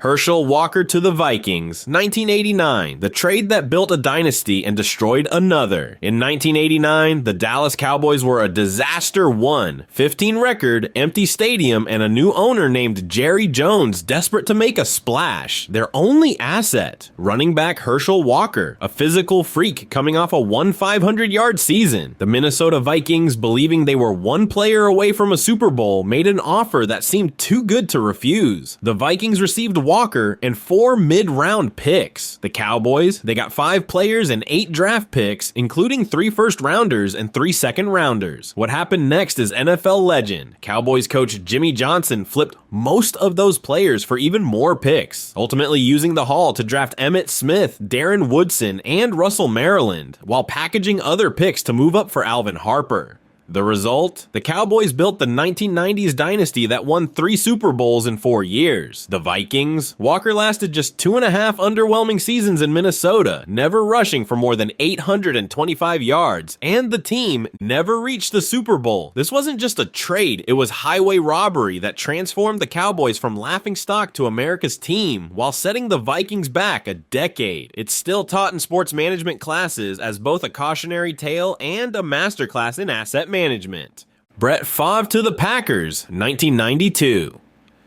Herschel Walker to the Vikings, 1989, the trade that built a dynasty and destroyed another. In 1989, the Dallas Cowboys were a disaster 1-15 record, empty stadium, and a new owner named Jerry Jones desperate to make a splash. Their only asset, running back Herschel Walker, a physical freak coming off a 500-yard season. The Minnesota Vikings, believing they were one player away from a Super Bowl, made an offer that seemed too good to refuse. The Vikings received Walker and 4 mid-round picks. The Cowboys, they got 5 players and 8 draft picks, including 3 first-rounders and 3 second-rounders. What happened next is NFL legend. Cowboys coach Jimmy Johnson flipped most of those players for even more picks, ultimately using the haul to draft Emmitt Smith, Darren Woodson, and Russell Maryland, while packaging other picks to move up for Alvin Harper. The result? The Cowboys built the 1990s dynasty that won 3 Super Bowls in 4 years. The Vikings? Walker lasted just 2.5 underwhelming seasons in Minnesota, never rushing for more than 825 yards, and the team never reached the Super Bowl. This wasn't just a trade, it was highway robbery that transformed the Cowboys from laughingstock to America's team, while setting the Vikings back a decade. It's still taught in sports management classes as both a cautionary tale and a masterclass in asset management. Brett Favre to the Packers, 1992.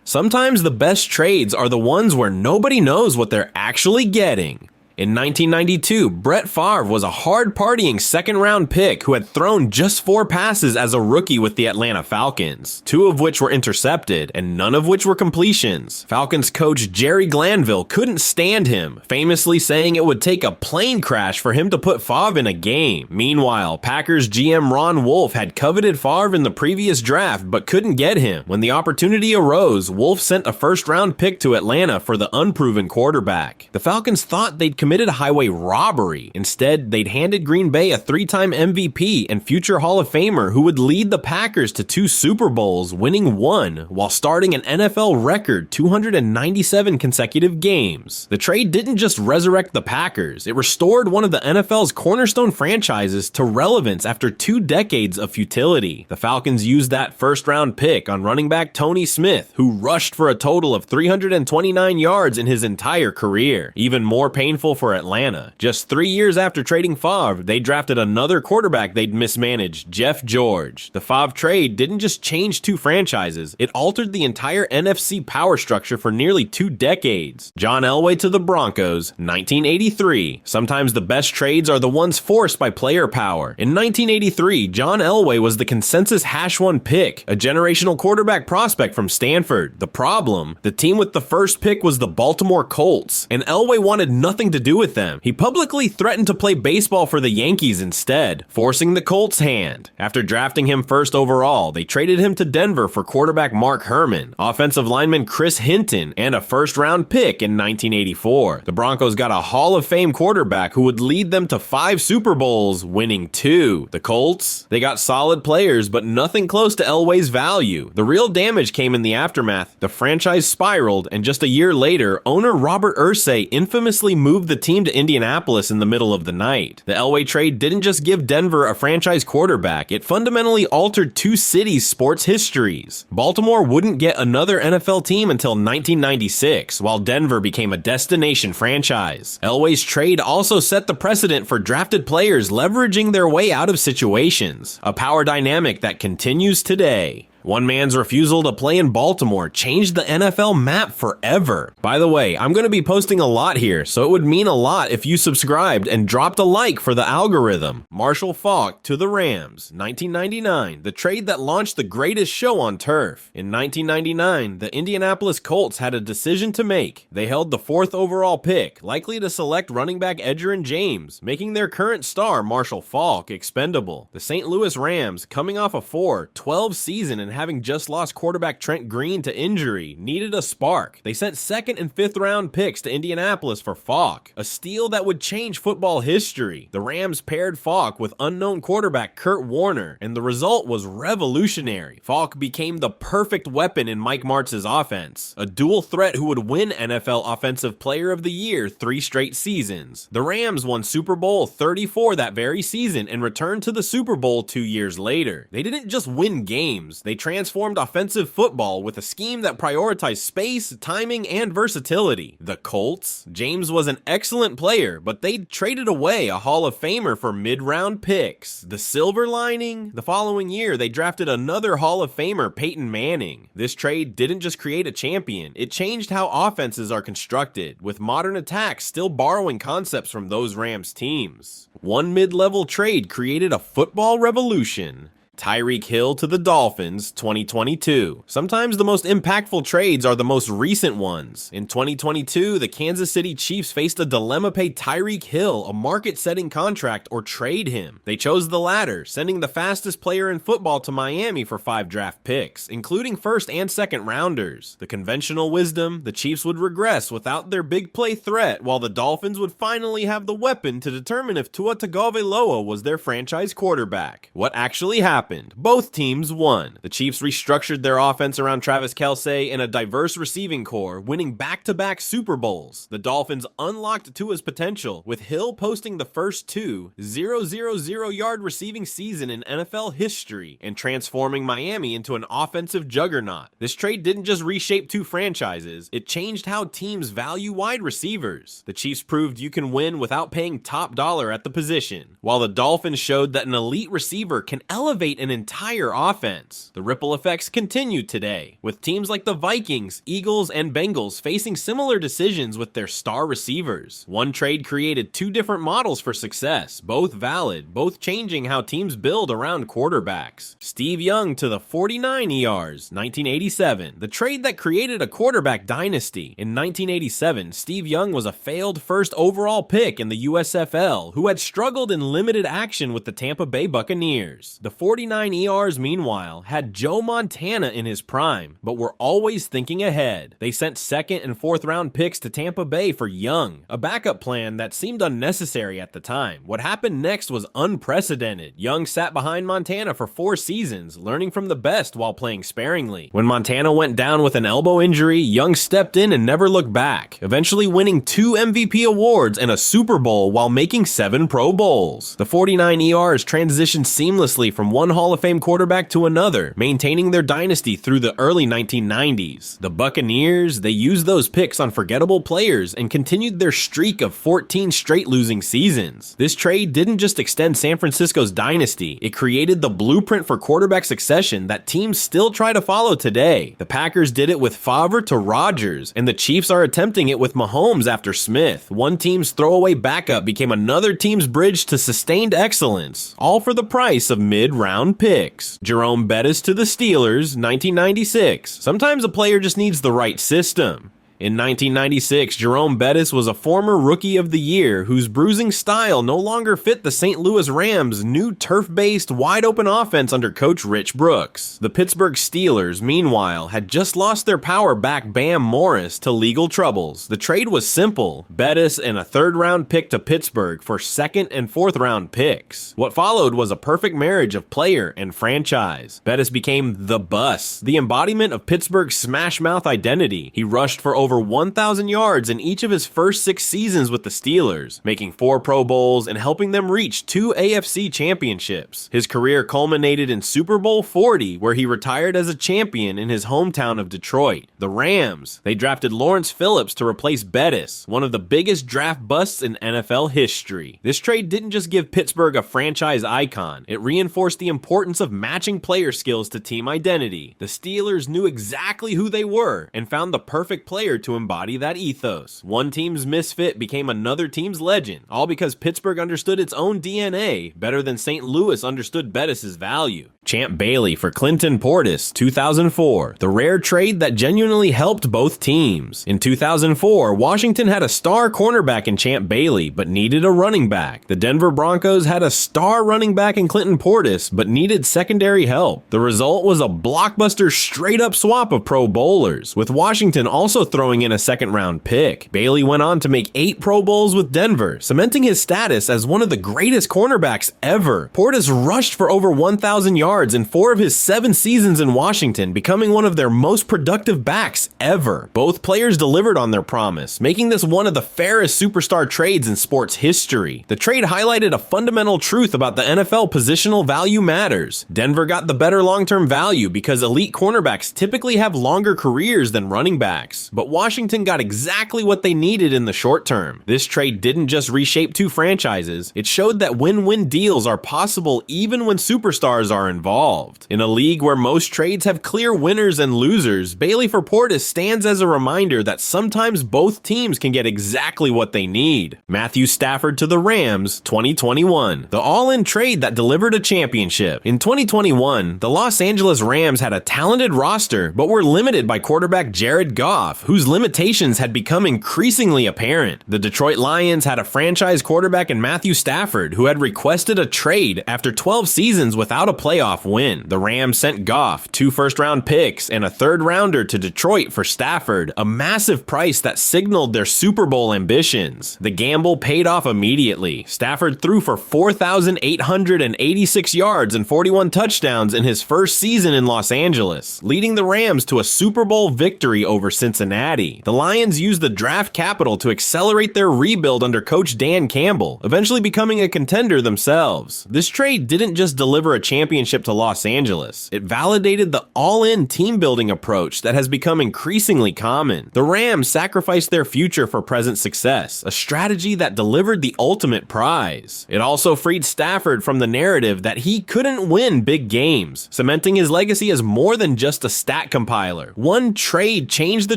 Sometimes the best trades are the ones where nobody knows what they're actually getting. In 1992, Brett Favre was a hard-partying second-round pick who had thrown just 4 passes as a rookie with the Atlanta Falcons, 2 of which were intercepted and none of which were completions. Falcons coach Jerry Glanville couldn't stand him, famously saying it would take a plane crash for him to put Favre in a game. Meanwhile, Packers GM Ron Wolf had coveted Favre in the previous draft but couldn't get him. When the opportunity arose, Wolf sent a first-round pick to Atlanta for the unproven quarterback. The Falcons thought they'd committed a highway robbery. Instead, they'd handed Green Bay a 3-time MVP and future Hall of Famer who would lead the Packers to 2 Super Bowls, winning 1, while starting an NFL record 297 consecutive games. The trade didn't just resurrect the Packers, it restored one of the NFL's cornerstone franchises to relevance after 2 decades of futility. The Falcons used that first-round pick on running back Tony Smith, who rushed for a total of 329 yards in his entire career. Even more painful for Atlanta. Just 3 years after trading Favre, they drafted another quarterback they'd mismanaged, Jeff George. The Favre trade didn't just change 2 franchises, it altered the entire NFC power structure for nearly 2 decades. John Elway to the Broncos, 1983. Sometimes the best trades are the ones forced by player power. In 1983, John Elway was the consensus #1 pick, a generational quarterback prospect from Stanford. The problem? The team with the first pick was the Baltimore Colts, and Elway wanted nothing to do with them. He publicly threatened to play baseball for the Yankees instead, forcing the Colts' hand. After drafting him first overall, they traded him to Denver for quarterback Mark Herman, offensive lineman Chris Hinton, and a first-round pick in 1984. The Broncos got a Hall of Fame quarterback who would lead them to 5 Super Bowls, winning 2. The Colts? They got solid players, but nothing close to Elway's value. The real damage came in the aftermath. The franchise spiraled, and just a year later, owner Robert Irsay infamously moved the team to Indianapolis in the middle of the night. The Elway trade didn't just give Denver a franchise quarterback, it fundamentally altered 2 cities' sports histories. Baltimore wouldn't get another NFL team until 1996, while Denver became a destination franchise. Elway's trade also set the precedent for drafted players leveraging their way out of situations, a power dynamic that continues today. One man's refusal to play in Baltimore changed the NFL map forever. By the way, I'm going to be posting a lot here, so it would mean a lot if you subscribed and dropped a like for the algorithm. Marshall Faulk to the Rams, 1999, the trade that launched the greatest show on turf. In 1999, the Indianapolis Colts had a decision to make. They held the 4th overall pick, likely to select running back Edgerrin James, making their current star Marshall Faulk expendable. The St. Louis Rams, coming off a 4-12 season and having just lost quarterback Trent Green to injury, needed a spark. They sent 2nd and 5th round picks to Indianapolis for Faulk, a steal that would change football history. The Rams paired Faulk with unknown quarterback Kurt Warner, and the result was revolutionary. Faulk became the perfect weapon in Mike Martz's offense, a dual threat who would win NFL Offensive Player of the Year 3 straight seasons. The Rams won Super Bowl 34 that very season and returned to the Super Bowl 2 years later. They didn't just win games, they transformed offensive football with a scheme that prioritized space, timing, and versatility. The Colts? James was an excellent player, but they traded away a Hall of Famer for mid-round picks. The silver lining? The following year, they drafted another Hall of Famer, Peyton Manning. This trade didn't just create a champion, it changed how offenses are constructed, with modern attacks still borrowing concepts from those Rams teams. One mid-level trade created a football revolution. Tyreek Hill to the Dolphins, 2022. Sometimes the most impactful trades are the most recent ones. In 2022, the Kansas City Chiefs faced a dilemma: pay Tyreek Hill a market-setting contract or trade him. They chose the latter, sending the fastest player in football to Miami for 5 draft picks, including first and second rounders. The conventional wisdom: the Chiefs would regress without their big play threat, while the Dolphins would finally have the weapon to determine if Tua Tagovailoa was their franchise quarterback. What actually happened? Both teams won. The Chiefs restructured their offense around Travis Kelce and a diverse receiving core, winning back-to-back Super Bowls. The Dolphins unlocked Tua's potential, with Hill posting the first 2 0-0-0-yard receiving season in NFL history and transforming Miami into an offensive juggernaut. This trade didn't just reshape 2 franchises, it changed how teams value wide receivers. The Chiefs proved you can win without paying top dollar at the position, while the Dolphins showed that an elite receiver can elevate an entire offense. The ripple effects continue today, with teams like the Vikings, Eagles, and Bengals facing similar decisions with their star receivers. One trade created 2 different models for success, both valid, both changing how teams build around quarterbacks. Steve Young to the 49 ERs, 1987, the trade that created a quarterback dynasty. In 1987, Steve Young was a failed first overall pick in the USFL who had struggled in limited action with the Tampa Bay Buccaneers. The 49 ERs, meanwhile, had Joe Montana in his prime, but were always thinking ahead. They sent second and fourth round picks to Tampa Bay for Young, a backup plan that seemed unnecessary at the time. What happened next was unprecedented. Young sat behind Montana for 4 seasons, learning from the best while playing sparingly. When Montana went down with an elbow injury, Young stepped in and never looked back, eventually winning 2 MVP awards and a Super Bowl while making 7 Pro Bowls. The 49 ERs transitioned seamlessly from one Hall of Fame quarterback to another, maintaining their dynasty through the early 1990s. The Buccaneers, they used those picks on forgettable players and continued their streak of 14 straight losing seasons. This trade didn't just extend San Francisco's dynasty, it created the blueprint for quarterback succession that teams still try to follow today. The Packers did it with Favre to Rodgers, and the Chiefs are attempting it with Mahomes after Smith. One team's throwaway backup became another team's bridge to sustained excellence, all for the price of mid-round picks. Jerome Bettis to the Steelers, 1996. Sometimes a player just needs the right system. In 1996, Jerome Bettis was a former Rookie of the Year whose bruising style no longer fit the St. Louis Rams' new turf-based, wide-open offense under coach Rich Brooks. The Pittsburgh Steelers, meanwhile, had just lost their power back Bam Morris to legal troubles. The trade was simple: Bettis and a 3rd-round pick to Pittsburgh for 2nd and 4th-round picks. What followed was a perfect marriage of player and franchise. Bettis became the Bus, the embodiment of Pittsburgh's smash-mouth identity. He rushed for over 1,000 yards in each of his first 6 seasons with the Steelers, making 4 Pro Bowls and helping them reach 2 AFC championships. His career culminated in Super Bowl 40, where he retired as a champion in his hometown of Detroit. The Rams, they drafted Lawrence Phillips to replace Bettis, one of the biggest draft busts in NFL history. This trade didn't just give Pittsburgh a franchise icon, it reinforced the importance of matching player skills to team identity. The Steelers knew exactly who they were and found the perfect player to embody that ethos. One team's misfit became another team's legend, all because Pittsburgh understood its own DNA better than St. Louis understood Bettis' value. Champ Bailey for Clinton Portis, 2004, the rare trade that genuinely helped both teams. In 2004, Washington had a star cornerback in Champ Bailey, but needed a running back. The Denver Broncos had a star running back in Clinton Portis, but needed secondary help. The result was a blockbuster straight-up swap of Pro Bowlers, with Washington also throwing throwing in a second-round pick. Bailey went on to make 8 Pro Bowls with Denver, cementing his status as one of the greatest cornerbacks ever. Portis rushed for over 1,000 yards in 4 of his 7 seasons in Washington, becoming one of their most productive backs ever. Both players delivered on their promise, making this one of the fairest superstar trades in sports history. The trade highlighted a fundamental truth about the NFL: positional value matters. Denver got the better long-term value because elite cornerbacks typically have longer careers than running backs, but Washington got exactly what they needed in the short term. This trade didn't just reshape 2 franchises, it showed that win-win deals are possible even when superstars are involved. In a league where most trades have clear winners and losers, Bailey for Portis stands as a reminder that sometimes both teams can get exactly what they need. Matthew Stafford to the Rams, 2021. The all-in trade that delivered a championship. In 2021, the Los Angeles Rams had a talented roster, but were limited by quarterback Jared Goff, whose limitations had become increasingly apparent. The Detroit Lions had a franchise quarterback in Matthew Stafford, who had requested a trade after 12 seasons without a playoff win. The Rams sent Goff 2 first-round picks and a 3rd-rounder to Detroit for Stafford, a massive price that signaled their Super Bowl ambitions. The gamble paid off immediately. Stafford threw for 4,886 yards and 41 touchdowns in his first season in Los Angeles, leading the Rams to a Super Bowl victory over Cincinnati. The Lions used the draft capital to accelerate their rebuild under coach Dan Campbell, eventually becoming a contender themselves. This trade didn't just deliver a championship to Los Angeles, it validated the all-in team-building approach that has become increasingly common. The Rams sacrificed their future for present success, a strategy that delivered the ultimate prize. It also freed Stafford from the narrative that he couldn't win big games, cementing his legacy as more than just a stat compiler. One trade changed the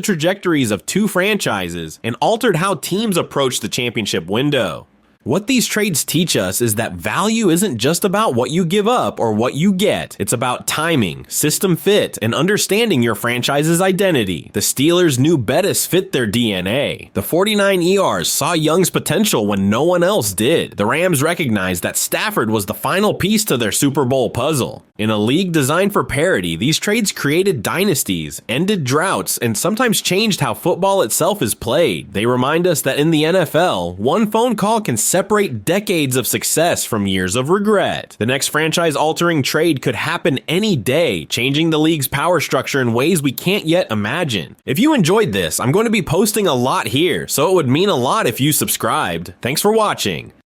trajectories of 2 franchises and altered how teams approach the championship window. What these trades teach us is that value isn't just about what you give up or what you get. It's about timing, system fit, and understanding your franchise's identity. The Steelers knew Bettis fit their DNA. The 49 ERs saw Young's potential when no one else did. The Rams recognized that Stafford was the final piece to their Super Bowl puzzle. In a league designed for parity, these trades created dynasties, ended droughts, and sometimes changed how football itself is played. They remind us that in the NFL, one phone call can separate decades of success from years of regret. The next franchise-altering trade could happen any day, changing the league's power structure in ways we can't yet imagine. If you enjoyed this, I'm going to be posting a lot here, so it would mean a lot if you subscribed. Thanks for watching.